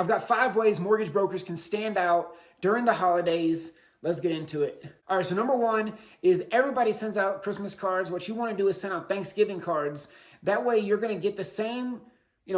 I've got 5 ways mortgage brokers can stand out during the holidays. Let's get into it. All right, so number 1 is everybody sends out Christmas cards. What you want to do is send out Thanksgiving cards. That way you're going to get the same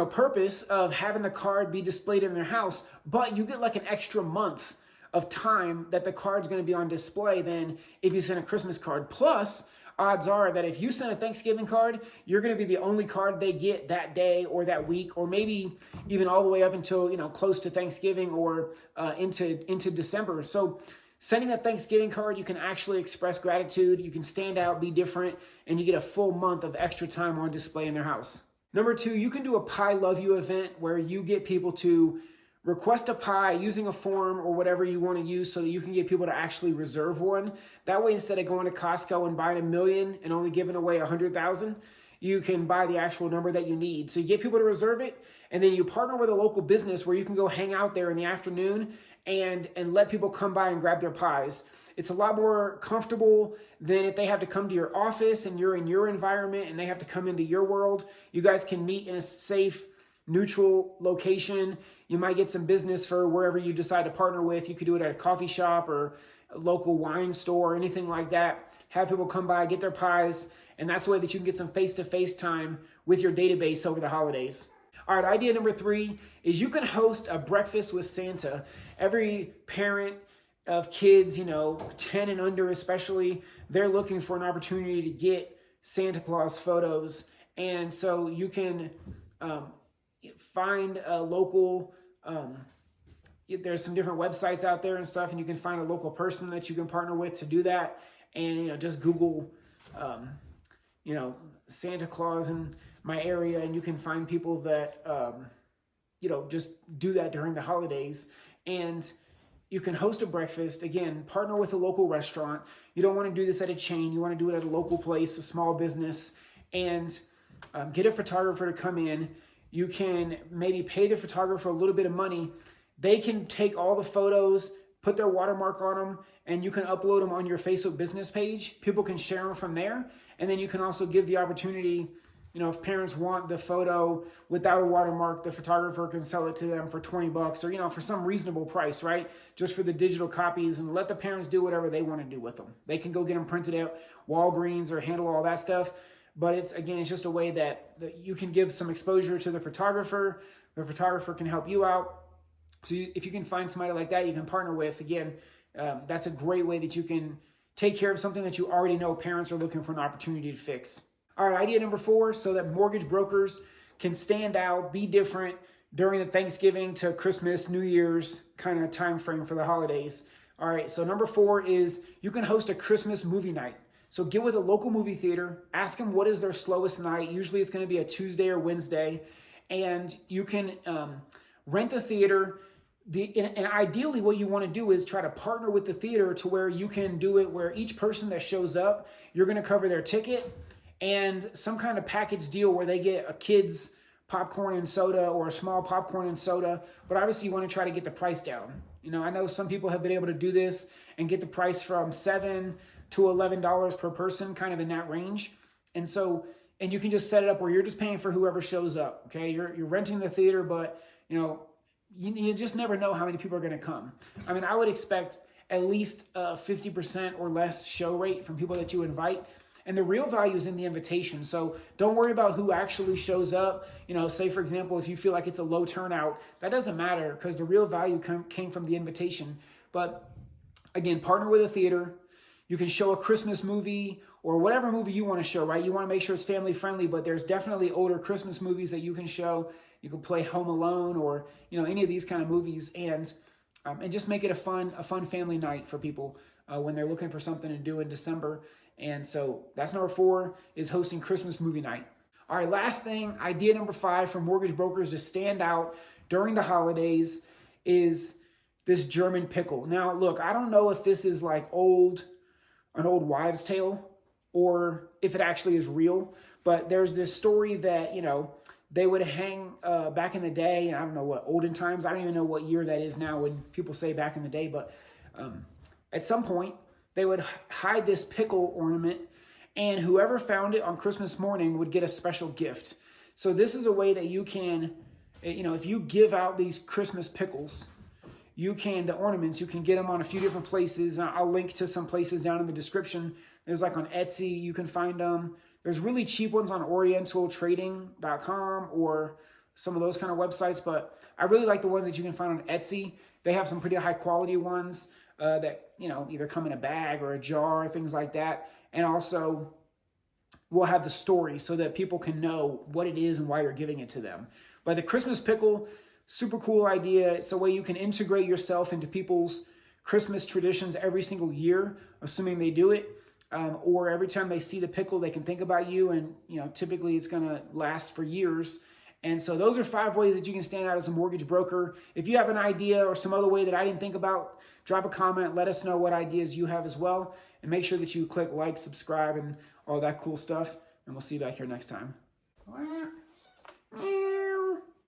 purpose of having the card be displayed in their house, but you get like an extra month of time that the card's going to be on display than if you send a Christmas card. Plus, odds are that if you send a Thanksgiving card, you're going to be the only card they get that day or that week, or maybe even all the way up until close to Thanksgiving or into December. So sending a Thanksgiving card, you can actually express gratitude, you can stand out, be different, and you get a full month of extra time on display in their house. Number 2, you can do a Pie Love You event where you get people to request a pie using a form or whatever you want to use so that you can get people to actually reserve one. That way, instead of going to Costco and buying 1 million and only giving away 100,000, you can buy the actual number that you need. So you get people to reserve it, and then you partner with a local business where you can go hang out there in the afternoon and let people come by and grab their pies. It's a lot more comfortable than if they have to come to your office and you're in your environment and they have to come into your world. You guys can meet in a safe, neutral location. You might get some business for wherever you decide to partner with. You could do it at a coffee shop or a local wine store or anything like that. Have people come by, get their pies, and that's the way that you can get some face-to-face time with your database over the holidays. All right, idea number 3 is you can host a breakfast with Santa. Every parent of kids, 10 and under especially, they're looking for an opportunity to get Santa Claus photos. And so you can find a local, there's some different websites out there and stuff, and you can find a local person that you can partner with to do that. And, just Google, Santa Claus in my area, and you can find people that, just do that during the holidays. And you can host a breakfast. Again, partner with a local restaurant. You don't want to do this at a chain. You want to do it at a local place, a small business, and get a photographer to come in. You can maybe pay the photographer a little bit of money. They can take all the photos, put their watermark on them, and you can upload them on your Facebook business page. People can share them from there. And then you can also give the opportunity, if parents want the photo without a watermark, the photographer can sell it to them for $20 or, for some reasonable price, right? Just for the digital copies, and let the parents do whatever they want to do with them. They can go get them printed at Walgreens or handle all that stuff. But it's just a way that you can give some exposure to the photographer. The photographer can help you out. So if you can find somebody like that you can partner with, again, that's a great way that you can take care of something that you already know parents are looking for an opportunity to fix. All right, idea number 4, so that mortgage brokers can stand out, be different during the Thanksgiving to Christmas, New Year's kind of time frame for the holidays. All right, so number 4 is you can host a Christmas movie night. So get with a local movie theater, ask them what is their slowest night. Usually it's going to be a Tuesday or Wednesday, and you can rent the theater. And ideally what you want to do is try to partner with the theater to where you can do it where each person that shows up, you're going to cover their ticket and some kind of package deal where they get a kid's popcorn and soda or a small popcorn and soda. But obviously you want to try to get the price down. I know some people have been able to do this and get the price from $7 to $11 per person, kind of in that range. And you can just set it up where you're just paying for whoever shows up. Okay, you're renting the theater, but you just never know how many people are going to come. I mean, I would expect at least a 50% or less show rate from people that you invite. And the real value is in the invitation. So don't worry about who actually shows up. Say, for example, if you feel like it's a low turnout, that doesn't matter because the real value came from the invitation. But again, partner with a theater. You can show a Christmas movie or whatever movie you want to show, right? You want to make sure it's family friendly, but there's definitely older Christmas movies that you can show. You can play Home Alone or, any of these kind of movies and just make it a fun family night for people when they're looking for something to do in December. And so that's number 4 is hosting Christmas movie night. All right, last thing, idea number 5 for mortgage brokers to stand out during the holidays is this German pickle. Now, look, I don't know if this is like an old wives' tale or if it actually is real, but there's this story that, they would hang back in the day, and I don't know what, olden times, I don't even know what year that is now when people say back in the day, but at some point, they would hide this pickle ornament, and whoever found it on Christmas morning would get a special gift. So this is a way that you can You know, if you give out these Christmas pickles, the ornaments, you can get them on a few different places. I'll link to some places down in the description. There's like on Etsy, you can find them. There's really cheap ones on orientaltrading.com or some of those kind of websites, but I really like the ones that you can find on Etsy. They have some pretty high quality ones that, you know, either come in a bag or a jar, things like that. And also we'll have the story so that people can know what it is and why you're giving it to them. But the Christmas pickle, super cool idea. It's a way you can integrate yourself into people's Christmas traditions every single year, assuming they do it. Or every time they see the pickle, they can think about you. And, you know, typically it's going to last for years. And so those are 5 ways that you can stand out as a mortgage broker. If you have an idea or some other way that I didn't think about, drop a comment. Let us know what ideas you have as well. And make sure that you click like, subscribe, and all that cool stuff. And we'll see you back here next time.